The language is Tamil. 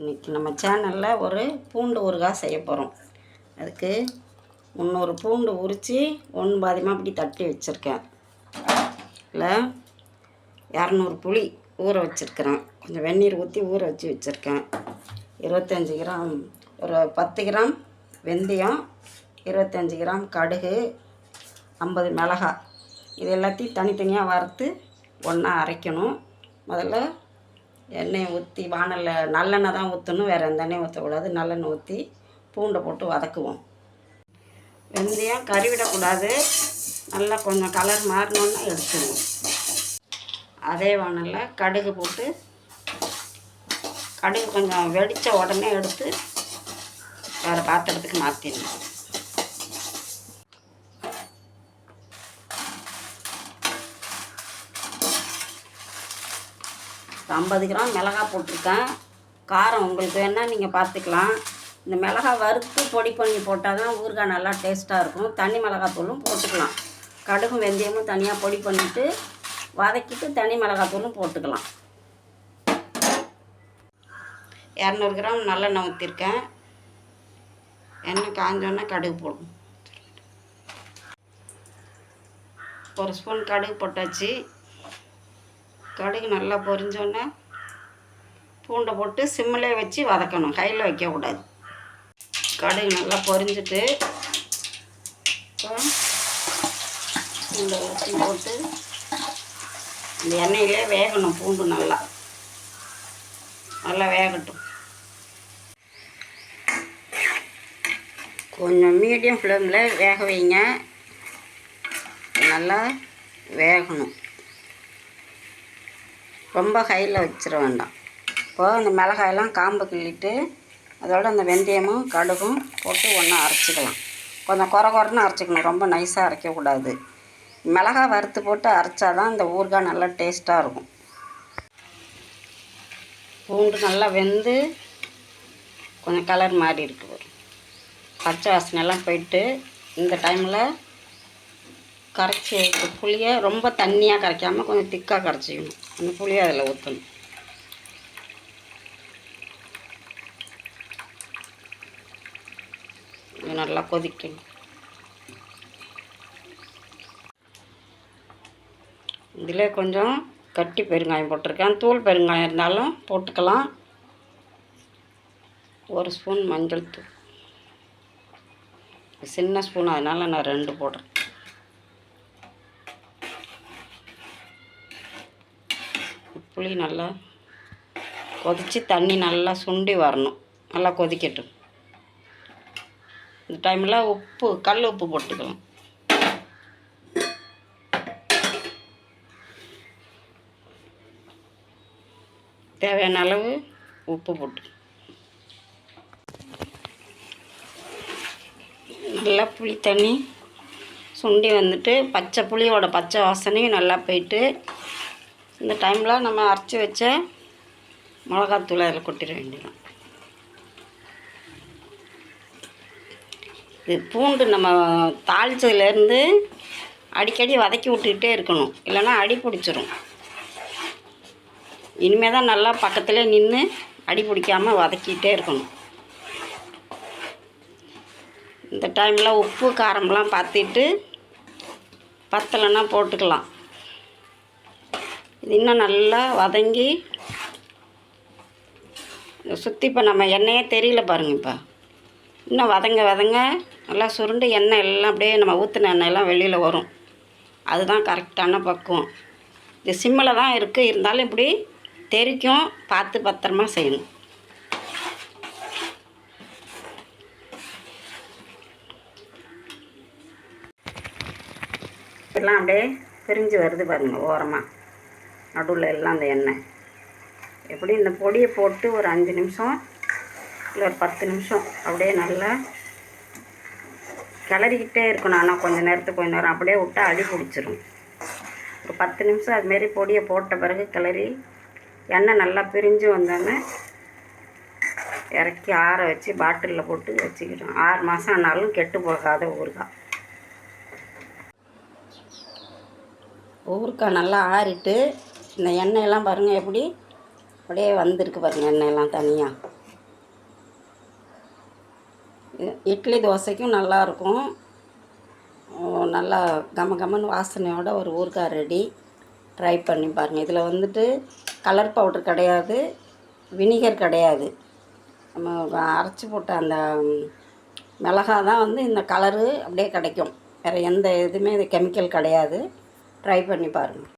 இன்றைக்கி நம்ம சேனலில் ஒரு பூண்டு ஊறுகாய் செய்ய போகிறோம். அதுக்கு 300 பூண்டு உரித்து ஒன்று பாதியமாக இப்படி தட்டி வச்சுருக்கேன். இல்லை 200 புளி ஊற வச்சுருக்கிறேன். கொஞ்சம் வெந்நீர் ஊற்றி ஊற வச்சுருக்கேன். 25 கிராம் ஒரு 10 கிராம் வெந்தயம், 25 கிராம் கடுகு, 50 மிளகாய். இது எல்லாத்தையும் தனித்தனியாக வறுத்து ஒன்றா அரைக்கணும். முதல்ல எண்ணெயை ஊற்றி வானலில் நல்லெண்ணெய் தான் ஊற்றணும், வேறு எந்த எண்ணெயும் ஊற்றக்கூடாது. நல்லெண்ணெய் ஊற்றி பூண்டை போட்டு வதக்குவோம். வெந்தயம் கறிவிடக்கூடாது, நல்லா கொஞ்சம் கலர் மாறினோன்னா எடுத்துடுவோம். அதே வானலில் கடுகு போட்டு கடுகு கொஞ்சம் வெடித்த உடனே எடுத்து வேறு பாத்திரத்துக்கு மாற்றிடணும். 50 கிராம் மிளகாய் போட்டிருக்கேன். காரம் உங்களுக்கு வேணால் நீங்கள் பார்த்துக்கலாம். இந்த மிளகாய் வறுத்து பொடி பண்ணி போட்டால் தான் ஊறுகாய் நல்லா டேஸ்ட்டாக இருக்கும். தனி மிளகாத்தூளும் போட்டுக்கலாம். கடுகும் வெந்தயமும் தனியாக பொடி பண்ணிவிட்டு வதக்கிட்டு தனி மிளகாத்தூளும் போட்டுக்கலாம். 200 கிராம் நல்லெண்ணெய் ஊற்றிருக்கேன். எண்ணெய் காஞ்சோன்னா கடுகு போடும். 1 ஸ்பூன் கடுகு போட்டாச்சு. கடுகு நல்லா பொரிஞ்சோன்னே பூண்டை போட்டு சிம்மிலே வச்சு வதக்கணும், கையில் வைக்கக்கூடாது. கடுகு நல்லா பொரிஞ்சிட்டு பூண்டை ஊற்றி போட்டு இந்த எண்ணெயிலே வேகணும். பூண்டு நல்லா வேகட்டும். கொஞ்சம் மீடியம் ஃப்ளேமில் வேக வைங்க. நல்லா வேகணும், ரொம்ப ஹையில் வச்சிட வேண்டாம். இப்போது அந்த மிளகாயெல்லாம் காம்பு கிள்ளிட்டு அதோட அந்த வெந்தயமும் கடுகும் போட்டு ஒன்றா அரைச்சிக்கலாம். கொஞ்சம் குறைன்னு அரைச்சிக்கணும், ரொம்ப நைஸாக அரைக்கக்கூடாது. மிளகாய் வறுத்து போட்டு அரைச்சா தான் இந்த ஊறுகாய் நல்லா டேஸ்ட்டாக இருக்கும். பூண்டு நல்லா வெந்து கொஞ்சம் கலர் மாறி இருக்கு, வரும் பச்சை வாசனையெல்லாம் போயிட்டு இந்த டைமில் கரைச்சி புளியை ரொம்ப தண்ணியாக கரைக்காமல் கொஞ்சம் திக்காக கரைச்சிக்கணும். அந்த புளியை அதில் ஊற்றணும். இது நல்லா கொதிக்கணும். இதில் கொஞ்சம் கட்டி பெருங்காயம் போட்டிருக்கேன். தூள் பெருங்காயம் இருந்தாலும் போட்டுக்கலாம். 1 ஸ்பூன் மஞ்சள் தூள், சின்ன ஸ்பூன், அதனால் நான் 2 போடுறேன். புளி நல்லா கொதித்து தண்ணி நல்லா சுண்டி வரணும். நல்லா கொதிக்கட்டும். இந்த டைமில் உப்பு, கல் உப்பு போட்டுக்கலாம். தேவையான அளவு உப்பு போட்டு நல்லா புளி தண்ணி சுண்டி வந்துட்டு பச்சை புளியோட பச்சை வாசனையும் நல்லா போயிட்டு இந்த டைமில் நம்ம அரைச்சி வச்ச மிளகாத்தூளை அதில் கொட்டிட வேண்டியதான். இது பூண்டு நம்ம தாளித்ததுலேருந்து அடிக்கடி வதக்கி விட்டுக்கிட்டே இருக்கணும், இல்லைன்னா அடி பிடிச்சிரும். இனிமேல் தான் நல்லா பக்கத்துலேயே நின்று அடி பிடிக்காமல் வதக்கிட்டே இருக்கணும். இந்த டைமில் உப்பு காரம்லாம் பார்த்துட்டு பத்தலைன்னா போட்டுக்கலாம். இது இன்னும் நல்லா வதங்கி சுற்றி இப்போ நம்ம எண்ணெயே தெரியல பாருங்கள். இப்போ இன்னும் வதங்க நல்லா சுருண்டு எண்ணெய் எல்லாம் அப்படியே நம்ம ஊற்றின எண்ணெயெல்லாம் வெளியில் வரும். அதுதான் கரெக்டான பக்குவம். இது சிம்மில் தான் இருக்குது, இருந்தாலும் இப்படி தெரிக்கும். பார்த்து பத்திரமா செய்யணும். எல்லாம் அப்படியே பிரிஞ்சு வருது பாருங்கள். ஓரமாக நடுவில் எல்லாம் அந்த எண்ணெய் எப்படி இந்த பொடியை போட்டு ஒரு 5 நிமிஷம் இல்லை ஒரு 10 நிமிஷம் அப்படியே நல்லா கிளறிக்கிட்டே இருக்கணும். ஆனால் கொஞ்சம் நேரம் அப்படியே விட்டால் அடி பிடிச்சிரும். ஒரு 10 நிமிஷம் அதுமாரி பொடியை போட்ட பிறகு கிளறி எண்ணெய் நல்லா பிரிஞ்சு வந்தோன்னே இறக்கி ஆற வச்சு பாட்டிலில் போட்டு வச்சுக்கிட்டோம். 6 மாதம் ஆனாலும் கெட்டு போகாத ஊறுகாய். ஊறுகாய் நல்லா ஆறிட்டு இந்த எண்ணெயெல்லாம் பாருங்கள் எப்படி அப்படியே வந்திருக்கு பாருங்கள். எண்ணெயெல்லாம் தனியாக இட்லி தோசைக்கும் நல்லாயிருக்கும். நல்லா கம கமன்னு வாசனையோட ஒரு ஊறுகாய் ரெடி. ட்ரை பண்ணி பாருங்கள். இதில் வந்துட்டு கலர் பவுட்ரு கிடையாது, வினிகர் கிடையாது. நம்ம அரைச்சி போட்ட அந்த மிளகா தான் வந்து இந்த கலரு அப்படியே கிடைக்கும். வேறு எந்த இதுவுமே இது கெமிக்கல் கிடையாது. ட்ரை பண்ணி பாருங்கள்.